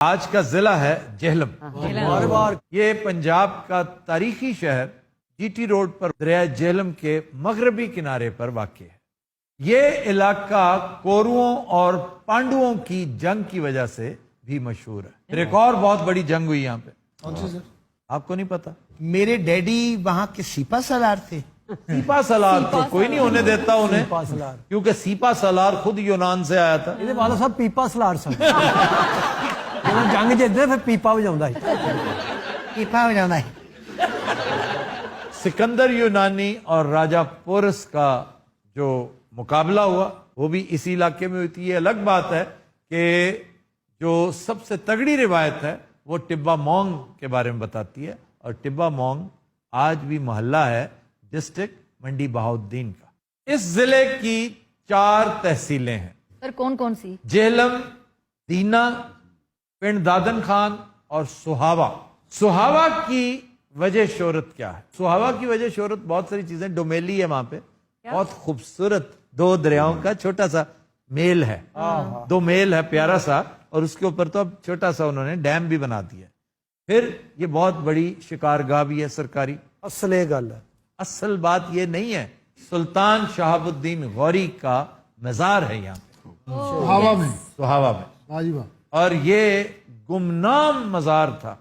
آج کا ضلع ہے جہلم۔ یہ پنجاب کا تاریخی شہر جی ٹی روڈ پر دریائے جہلم کے مغربی کنارے پر واقع ہے۔ یہ علاقہ کوروؤں اور پانڈوؤں کی جنگ کی وجہ سے بھی مشہور ہے۔ پھر ایک اور بہت بڑی جنگ ہوئی یہاں پہ، کون سی سر؟ آپ کو نہیں پتا؟ میرے ڈیڈی وہاں کے سیپا سالار تھے۔ سیپا سالار تو کوئی نہیں ہونے دیتا انہیں، کیونکہ سیپا سالار خود یونان سے آیا تھا۔ یہ والا صاحب پیپا سالار سن جنگ جیتے پھر پیپا بجاؤں پیپا بجاؤں سکندر یونانی اور راجہ پورس کا جو مقابلہ ہوا وہ بھی اسی علاقے میں ہوئی تھی۔ یہ الگ بات ہے کہ جو سب سے تگڑی روایت ہے وہ ٹبا مونگ کے بارے میں بتاتی ہے، اور ٹبا مونگ آج بھی محلہ ہے ڈسٹرکٹ منڈی بہاؤالدین کا۔ اس ضلع کی 4 تحصیلیں ہیں۔ سر کون کون سی؟ جہلم، دینا، پنڈ دادن خان اور سہاوا۔ سہاوا کی وجہ شہرت کیا ہے؟ سہاوا کی وجہ شہرت بہت ساری چیزیں، ڈومیلی ہے وہاں پہ، بہت خوبصورت 2 دریاؤں کا چھوٹا سا میل ہے، 2 میل ہے پیارا سا، اور اس کے اوپر تو اب چھوٹا سا انہوں نے ڈیم بھی بنا دیا۔ پھر یہ بہت بڑی شکارگاہ بھی ہے سرکاری۔ اصل یہ گل ہے، اصل بات یہ نہیں ہے، سلطان شہاب الدین غوری کا مزار ہے یہاں پہ سہاوا میں، اور یہ گمنام مزار تھا۔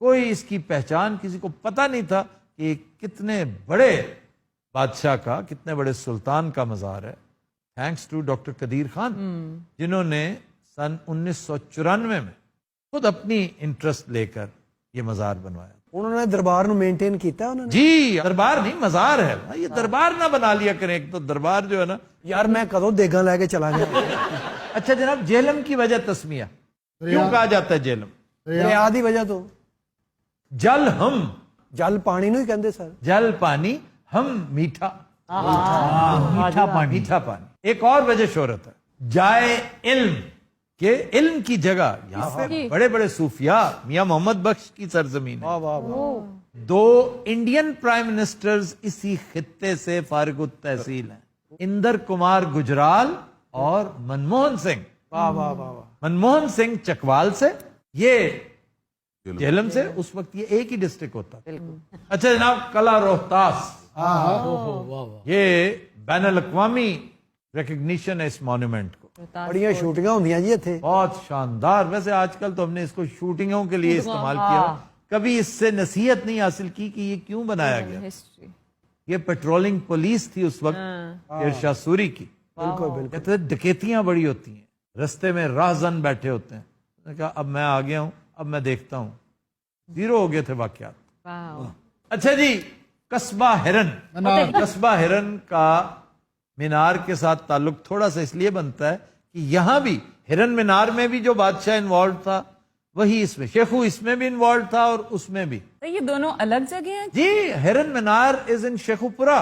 کوئی اس کی پہچان کسی کو پتہ نہیں تھا کہ کتنے بڑے بادشاہ کا، کتنے بڑے سلطان کا مزار ہے۔ تھینکس ٹو ڈاکٹر قدیر خان، جنہوں نے سن 1994 میں خود اپنی انٹرسٹ لے کر یہ مزار بنوایا۔ انہوں نے دربار نو مینٹین کیتا انہوں نے۔ جی دربار نہیں، مزار ہے۔ یہ دربار نہ بنا لیا کریں، ایک تو دربار جو ہے نا۔ یار میں کدوں دیگاں لے کے چلا گیا۔ اچھا جناب، جہلم کی وجہ تسمیہ کیوں کہا جاتا ہے جہلم؟ دریا دی وجہ تو جل ہم، جل پانی نو ہی کہندے سر۔ جل پانی، ہم میٹھا، میٹھا پانی، میٹھا پانی۔ ایک اور وجہ شہرت ہے، جائے علم، کہ علم کی جگہ یہاں پہ بڑے بڑے صوفیاء، میاں محمد بخش کی سرزمین ہے۔ 2 انڈین پرائم منسٹرز اسی خطے سے فارغ التحصیل ہیں، اندر کمار گجرال اور منموہن سنگھ۔ منموہن سنگھ چکوال سے، یہ جہلم سے۔ اس وقت یہ ایک ہی ڈسٹرکٹ ہوتا تھا۔ اچھا جناب، قلعہ روہتاس، یہ بین الاقوامی ریکگنیشن ہے اس مانومنٹ کو۔ بڑیاں شوٹنگاں ہوندیاں جی ایتھے، بہت شاندار۔ ویسے آج کل تو ہم نے اس کو شوٹنگوں کے لیے استعمال کیا، کبھی اس سے نصیحت نہیں حاصل کی کہ یہ کیوں بنایا گیا۔ یہ پیٹرولنگ پولیس تھی اس وقت ارشاد سوری کی۔ کہتے ہیں ڈکیتیاں بڑی ہوتی ہیں، رستے میں راہزن بیٹھے ہوتے ہیں۔ میں نے کہا اب میں آ گیا ہوں، اب میں دیکھتا ہوں۔ 0 ہو گئے تھے واقعات۔ اچھا جی، قصبہ ہرن۔ قصبہ ہرن کا مینار کے ساتھ تعلق تھوڑا سا اس لیے بنتا ہے کہ یہاں بھی ہرن مینار میں بھی جو بادشاہ انوالوڈ تھا وہی اس میں، شیخو اس میں بھی انوالوڈ تھا اور اس میں بھی۔ یہ دونوں الگ جگہ ہیں جی، ہرن مینار از ان شیخو پورہ،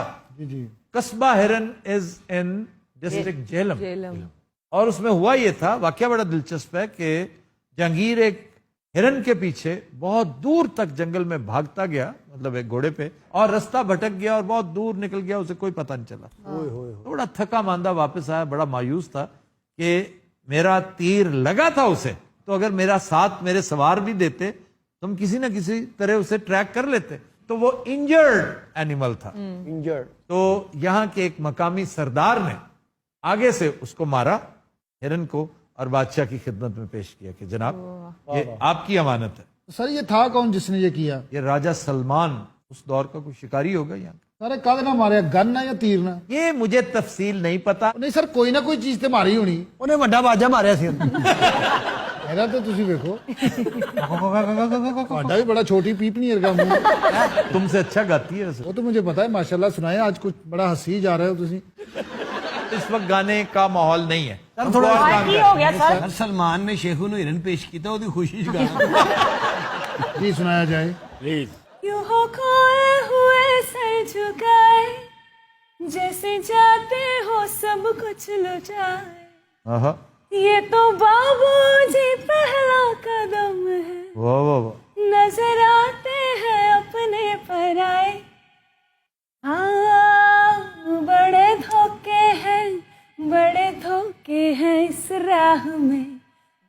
قصبہ ہرن از ان ڈسٹرکٹ جہلم۔ اور اس میں ہوا یہ تھا، واقعہ بڑا دلچسپ ہے کہ جہانگیر ایک ہرن کے پیچھے بہت دور تک جنگل میں بھاگتا گیا، مطلب ایک گھوڑے پہ، اور رستہ بھٹک گیا اور بہت دور نکل گیا، اسے کوئی پتہ نہیں چلا۔ بڑا تھکا ماندہ واپس آیا، بڑا مایوس تھا کہ میرا تیر لگا تھا اسے، تو اگر میرا ساتھ میرے سوار بھی دیتے تم کسی نہ کسی طرح اسے ٹریک کر لیتے، تو وہ انجرڈ اینیمل تھا۔ تو یہاں کے ایک مقامی سردار نے آگے سے اس کو مارا، ہرن کو، اور بادشاہ کی خدمت میں پیش کیا کہ جناب یہ آپ کی امانت ہے۔ سر یہ تھا کون جس نے یہ کیا؟ یہ راجہ سلمان، اس دور کا کوئی شکاری ہوگا یہاں۔ سر کد نہ ماریا، گن نہ یا تیر نہ؟ یہ مجھے تفصیل نہیں پتا۔ نہیں سر، کوئی نہ کوئی چیز تے ماری ہونی۔ انہیں وڈا باجا ماریا سی۔ میرا تو تسی دیکھو، تہاڈا بھی بڑا چھوٹی پیپنی ورگا منہ۔ تم سے اچھا گاتی ہے ویسے۔ وہ تو مجھے پتا ہے، ماشاءاللہ سنائے، آج کچھ بڑا ہنسی جا رہے ہو تسی۔ اس وقت گانے کا ماحول نہیں ہے۔ ہو گیا سر۔ سلمان نے شیخو نو ہرن پیش کیتا، وہ خوشی چ گانا جی سنایا جائے پلیز۔ یوں ہو کھوئے ہوئے سر جھکائے، جیسے جاتے ہو سب کچھ لٹائے، یہ تو بابو جی پہلا قدم ہے، نظر آتے ہیں اپنے پرائے، ہاں بڑے دھوکے ہیں، بڑے دھوکے ہیں اس راہ میں،